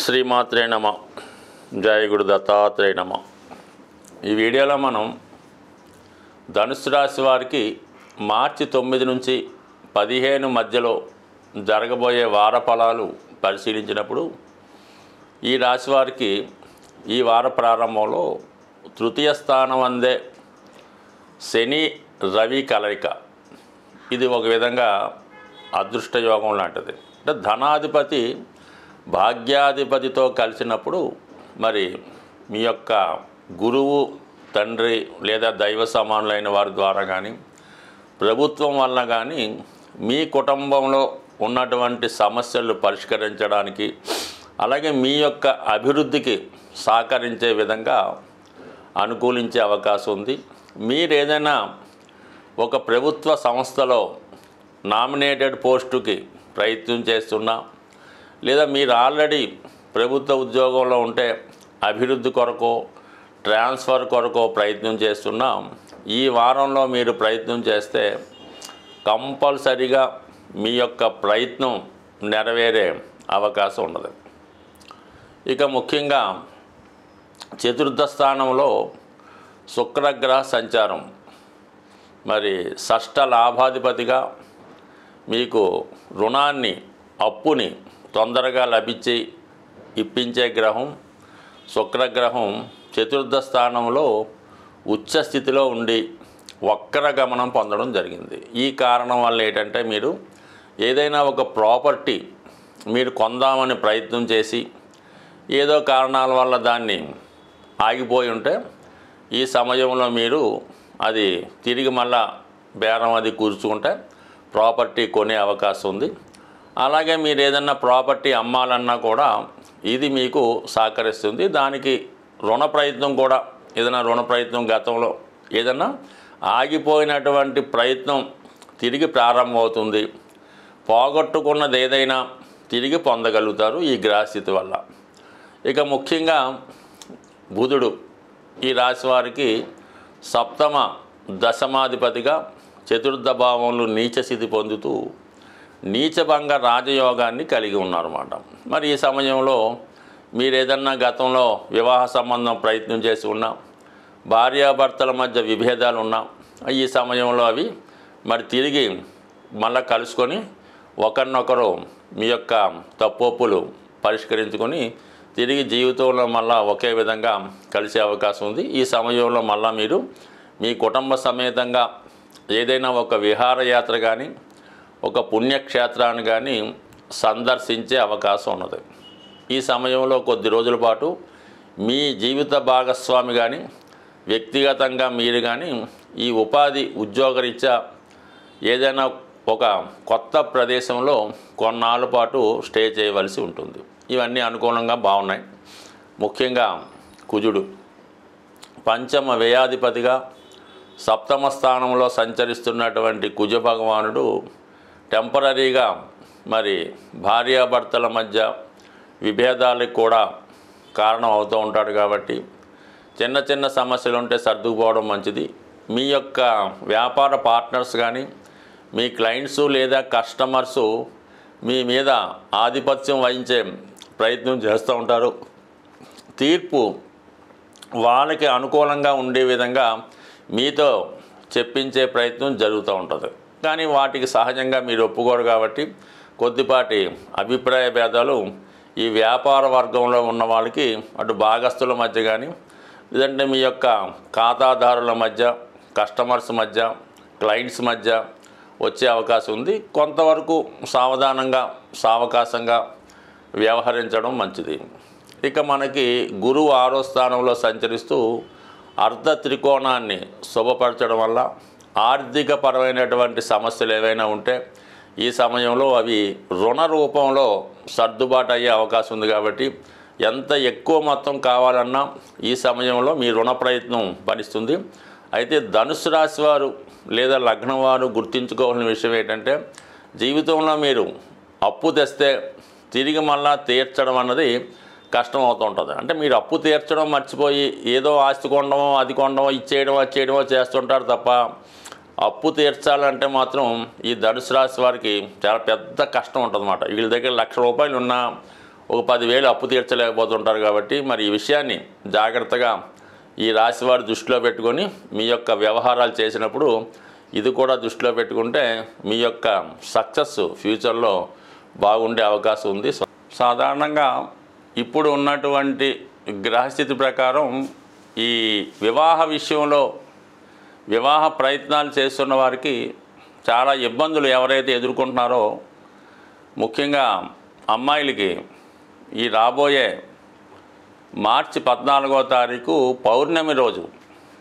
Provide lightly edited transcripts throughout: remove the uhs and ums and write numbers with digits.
శ్రీమాత్రే నమ. జయ గురు దత్తాత్రేయ నమ. ఈ వీడియోలో మనం ధనుసు రాశి వారికి మార్చి 9 నుంచి 15 మధ్యలో జరగబోయే వార ఫలాలు పరిశీలించినప్పుడు ఈ రాశి వారికి ఈ వార ప్రారంభంలో తృతీయ స్థానం అందే శని రవి కలయిక, ఇది ఒక విధంగా అదృష్ట యోగం లాంటిది. అంటే ధనాధిపతి భాగ్యాధిపతితో కలిసినప్పుడు మరి మీ యొక్క గురువు, తండ్రి లేదా దైవ సమానులైన వారి ద్వారా కానీ ప్రభుత్వం వల్ల కానీ మీ కుటుంబంలో ఉన్నటువంటి సమస్యలు పరిష్కరించడానికి, అలాగే మీ యొక్క అభివృద్ధికి సహకరించే విధంగా అనుకూలించే అవకాశం ఉంది. మీరు ఏదైనా ఒక ప్రభుత్వ సంస్థలో నామినేటెడ్ పోస్టుకి ప్రయత్నం చేస్తున్నా, లేదా మీరు ఆల్రెడీ ప్రభుత్వ ఉద్యోగంలో ఉంటే అభివృద్ధి కొరకు, ట్రాన్స్ఫర్ కొరకు ప్రయత్నం చేస్తున్నా, ఈ వారంలో మీరు ప్రయత్నం చేస్తే కంపల్సరిగా మీ యొక్క ప్రయత్నం నెరవేరే అవకాశం ఉన్నది. ఇక ముఖ్యంగా చతుర్థ స్థానంలో శుక్రగ్రహ సంచారం, మరి షష్ఠ లాభాధిపతిగా మీకు రుణాన్ని, అప్పుని తొందరగా ఇప్పించే గ్రహం శుక్రగ్రహం చతుర్థ స్థానంలో ఉచ్చ స్థితిలో ఉండి వక్ర గమనం పొందడం జరిగింది. ఈ కారణం వల్ల ఏంటంటే మీరు ఏదైనా ఒక ప్రాపర్టీ మీరు కొందామని ప్రయత్నం చేసి ఏదో కారణాల వల్ల దాన్ని ఆగిపోయి ఉంటే ఈ సమయంలో మీరు అది తిరిగి మళ్ళా బేరం అది కూర్చుకుంటే ప్రాపర్టీ కొనే అవకాశం ఉంది. అలాగే మీరు ఏదన్నా ప్రాపర్టీ అమ్మాలన్నా కూడా ఇది మీకు సహకరిస్తుంది. దానికి రుణ ప్రయత్నం కూడా, ఏదైనా రుణ ప్రయత్నం గతంలో ఏదన్నా ఆగిపోయినటువంటి ప్రయత్నం తిరిగి ప్రారంభమవుతుంది. పోగొట్టుకున్నది ఏదైనా తిరిగి పొందగలుగుతారు ఈ గ్రహస్థితి వల్ల. ఇక ముఖ్యంగా బుధుడు ఈ రాశి వారికి సప్తమ దశమాధిపతిగా చతుర్థ భావంలో నీచ స్థితి పొందుతూ నీచభంగ రాజయోగాన్ని కలిగి ఉన్నారన్నమాట. మరి ఈ సమయంలో మీరు ఏదన్నా గతంలో వివాహ సంబంధం ప్రయత్నం చేసి ఉన్నా, భార్యాభర్తల మధ్య విభేదాలు ఉన్నా, ఈ సమయంలో అవి మరి తిరిగి మళ్ళీ కలుసుకొని ఒకరినొకరు మీ యొక్క తప్పొప్పులు పరిష్కరించుకొని తిరిగి జీవితంలో మళ్ళీ ఒకే విధంగా కలిసే అవకాశం ఉంది. ఈ సమయంలో మళ్ళీ మీరు మీ కుటుంబ సమేతంగా ఏదైనా ఒక విహారయాత్ర కానీ, ఒక పుణ్యక్షేత్రాన్ని కానీ సందర్శించే అవకాశం ఉన్నది. ఈ సమయంలో కొద్ది రోజుల పాటు మీ జీవిత భాగస్వామి కానీ, వ్యక్తిగతంగా మీరు కానీ ఈ ఉపాధి ఉద్యోగరీత్యా ఏదైనా ఒక కొత్త ప్రదేశంలో కొన్నాళ్ళ పాటు స్టే చేయవలసి ఉంటుంది. ఇవన్నీ అనుకూలంగా బాగున్నాయి. ముఖ్యంగా కుజుడు పంచమ వ్యయాధిపతిగా సప్తమ స్థానంలో సంచరిస్తున్నటువంటి కుజ భగవానుడు టెంపరీగా మరి భార్యాభర్తల మధ్య విభేదాలకు కూడా కారణం అవుతూ ఉంటాడు. కాబట్టి చిన్న చిన్న సమస్యలు ఉంటే సర్దుకుపోవడం మంచిది. మీ యొక్క వ్యాపార పార్ట్నర్స్ కానీ, మీ క్లయింట్సు లేదా కస్టమర్సు మీ మీద ఆధిపత్యం వహించే ప్రయత్నం చేస్తూ ఉంటారు. తీర్పు వాళ్ళకి అనుకూలంగా ఉండే విధంగా మీతో చెప్పించే ప్రయత్నం జరుగుతూ ఉంటుంది. కానీ వాటికి సహజంగా మీరు ఒప్పుకోరు కాబట్టి కొద్దిపాటి అభిప్రాయ భేదాలు ఈ వ్యాపార వర్గంలో ఉన్న వాళ్ళకి, అటు భాగస్తుల మధ్య కానీ, లేదంటే మీ యొక్క ఖాతాదారుల మధ్య, కస్టమర్స్ మధ్య, క్లయింట్స్ మధ్య వచ్చే అవకాశం ఉంది. కొంతవరకు సావధానంగా, సావకాశంగా వ్యవహరించడం మంచిది. ఇక మనకి గురువు 6వ స్థానంలో సంచరిస్తూ అర్ధ త్రికోణాన్ని శుభపరచడం వల్ల ఆర్థిక పరమైనటువంటి సమస్యలు ఏవైనా ఉంటే ఈ సమయంలో అవి రుణ రూపంలో సర్దుబాటు అయ్యే అవకాశం ఉంది. కాబట్టి ఎంత ఎక్కువ మొత్తం కావాలన్నా ఈ సమయంలో మీ రుణ ప్రయత్నం ఫలిస్తుంది. అయితే ధనుసు రాశి వారు లేదా లగ్నం వారు గుర్తుంచుకోవాల్సిన విషయం ఏంటంటే, జీవితంలో మీరు అప్పు తెస్తే తిరిగి మళ్ళా తీర్చడం అన్నది కష్టం అవుతూ ఉంటుంది. అంటే మీరు అప్పు తీర్చడం మర్చిపోయి ఏదో ఆస్తి కొనడమో, అది కొనడమో, ఇచ్చేయడమో చేస్తుంటారు తప్ప అప్పు తీర్చాలంటే మాత్రం ఈ ధనుసు రాశి వారికి చాలా పెద్ద కష్టం ఉంటుందన్నమాట. వీళ్ళ దగ్గర 1,00,000 రూపాయలు ఉన్నా ఒక 10,000 అప్పు తీర్చలేకపోతుంటారు. కాబట్టి మరి ఈ విషయాన్ని జాగ్రత్తగా ఈ రాశివారి దృష్టిలో పెట్టుకొని మీ యొక్క వ్యవహారాలు చేసినప్పుడు ఇది కూడా దృష్టిలో పెట్టుకుంటే మీ యొక్క సక్సెస్ ఫ్యూచర్లో బాగుండే అవకాశం ఉంది. సాధారణంగా ఇప్పుడు ఉన్నటువంటి గ్రహస్థితి ప్రకారం ఈ వివాహ విషయంలో వివాహ ప్రయత్నాలు చేస్తున్న వారికి చాలా ఇబ్బందులు ఎవరైతే ఎదుర్కొంటున్నారో, ముఖ్యంగా అమ్మాయిలకి ఈ రాబోయే మార్చి 14వ తారీఖు పౌర్ణమి రోజు,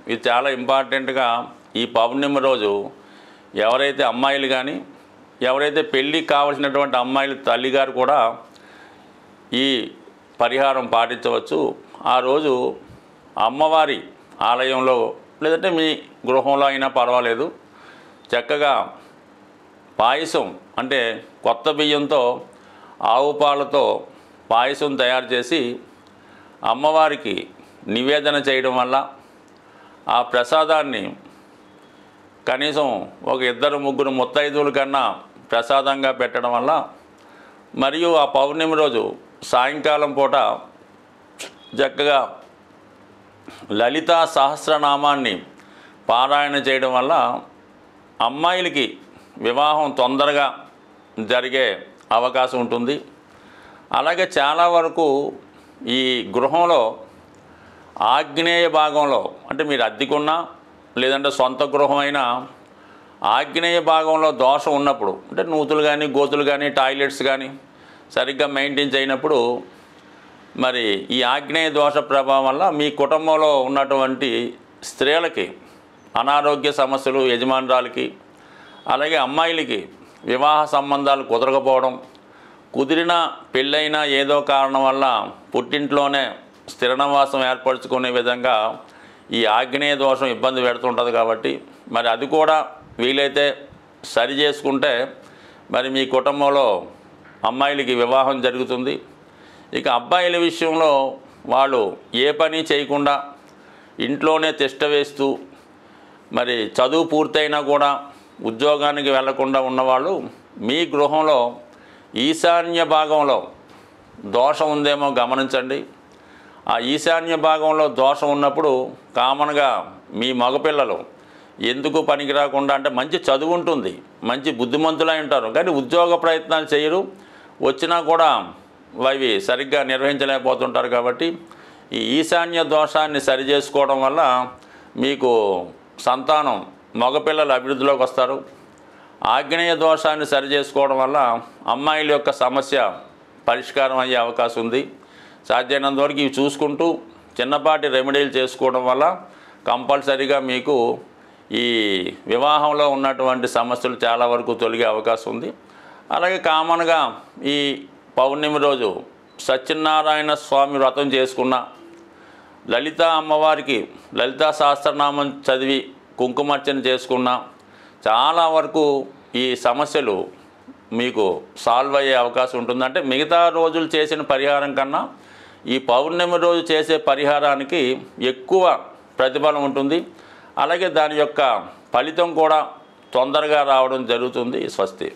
ఇది చాలా ఇంపార్టెంట్గా ఈ పౌర్ణమి రోజు ఎవరైతే అమ్మాయిలు కానీ ఎవరైతే పెళ్ళికి కావాల్సినటువంటి అమ్మాయిల తల్లిగారు కూడా ఈ పరిహారం పాటించవచ్చు. ఆ రోజు అమ్మవారి ఆలయంలో లేదంటే మీ గృహంలో అయినా పర్వాలేదు, చక్కగా పాయసం అంటే కొత్త బియ్యంతో ఆవు పాలతో పాయసం తయారు చేసి అమ్మవారికి నివేదన చేయడం వల్ల ఆ ప్రసాదాన్ని కనీసం ఒక 2-3 ముత్తైదువుల కన్నా ప్రసాదంగా పెట్టడం వల్ల, మరియు ఆ పౌర్ణమి రోజు సాయంకాలం పూట చక్కగా లలితా సహస్రనామాన్ని పారాయణ చేయడం వల్ల అమ్మాయిలకి వివాహం తొందరగా జరిగే అవకాశం ఉంటుంది. అలాగే చాలా వరకు ఈ గృహంలో ఆగ్నేయ భాగంలో, అంటే మీరు అద్దెకున్నా లేదంటే సొంత గృహమైనా ఆగ్నేయ భాగంలో దోషం ఉన్నప్పుడు, అంటే నూతులు కానీ గోతులు కానీ టాయిలెట్స్ కానీ సరిగ్గా మెయింటైన్ చేయనప్పుడు, మరి ఈ ఆగ్నేయ దోష ప్రభావం వల్ల మీ కుటుంబంలో ఉన్నటువంటి స్త్రీలకి అనారోగ్య సమస్యలు, యజమానురాలకి అలాగే అమ్మాయిలకి వివాహ సంబంధాలు కుదరకపోవడం, కుదిరిన పెళ్ళైనా ఏదో కారణం వల్ల పుట్టింట్లోనే స్థిర నివాసం ఏర్పరచుకునే విధంగా ఈ ఆగ్నేయ దోషం ఇబ్బంది పెడుతుంటుంది. కాబట్టి మరి అది కూడా వీలైతే సరి చేసుకుంటే మరి మీ కుటుంబంలో అమ్మాయిలకి వివాహం జరుగుతుంది. ఇక అబ్బాయిల విషయంలో వాళ్ళు ఏ పని చేయకుండా ఇంట్లోనే తిష్ట వేస్తూ మరి చదువు పూర్తయినా కూడా ఉద్యోగానికి వెళ్లకుండా ఉన్నవాళ్ళు మీ గృహంలో ఈశాన్య భాగంలో దోషం ఉందేమో గమనించండి. ఆ ఈశాన్య భాగంలో దోషం ఉన్నప్పుడు కామన్గా మీ మగపిల్లలు ఎందుకు పనికి రాకుండా, అంటే మంచి చదువు ఉంటుంది, మంచి బుద్ధిమంతులై ఉంటారు, కానీ ఉద్యోగ ప్రయత్నాలు చేయరు, వచ్చినా కూడా అవి సరిగ్గా నిర్వహించలేకపోతుంటారు. కాబట్టి ఈ ఈశాన్య దోషాన్ని సరి చేసుకోవడం వల్ల మీకు సంతానం మగపిల్లలు అభివృద్ధిలోకి వస్తారు. ఆగ్నేయ దోషాన్ని సరి చేసుకోవడం వల్ల అమ్మాయిల యొక్క సమస్య పరిష్కారం అయ్యే అవకాశం ఉంది. సాధ్యమైనంత వరకు ఇవి చూసుకుంటూ చిన్నపాటి రెమెడీలు చేసుకోవడం వల్ల కంపల్సరీగా మీకు ఈ వివాహంలో ఉన్నటువంటి సమస్యలు చాలా వరకు తొలగే అవకాశం ఉంది. అలాగే కామన్గా ఈ పౌర్ణమి రోజు సత్యనారాయణ స్వామి వ్రతం చేసుకున్న, లలితా అమ్మవారికి లలితా సహస్రనామం చదివి కుంకుమార్చన చేసుకున్న చాలా వరకు ఈ సమస్యలు మీకు సాల్వ్ అయ్యే అవకాశం ఉంటుంది. అంటే మిగతా రోజులు చేసిన పరిహారం కన్నా ఈ పౌర్ణమి రోజు చేసే పరిహారానికి ఎక్కువ ప్రతిఫలం ఉంటుంది. అలాగే దాని యొక్క ఫలితం కూడా తొందరగా రావడం జరుగుతుంది. స్వస్తి.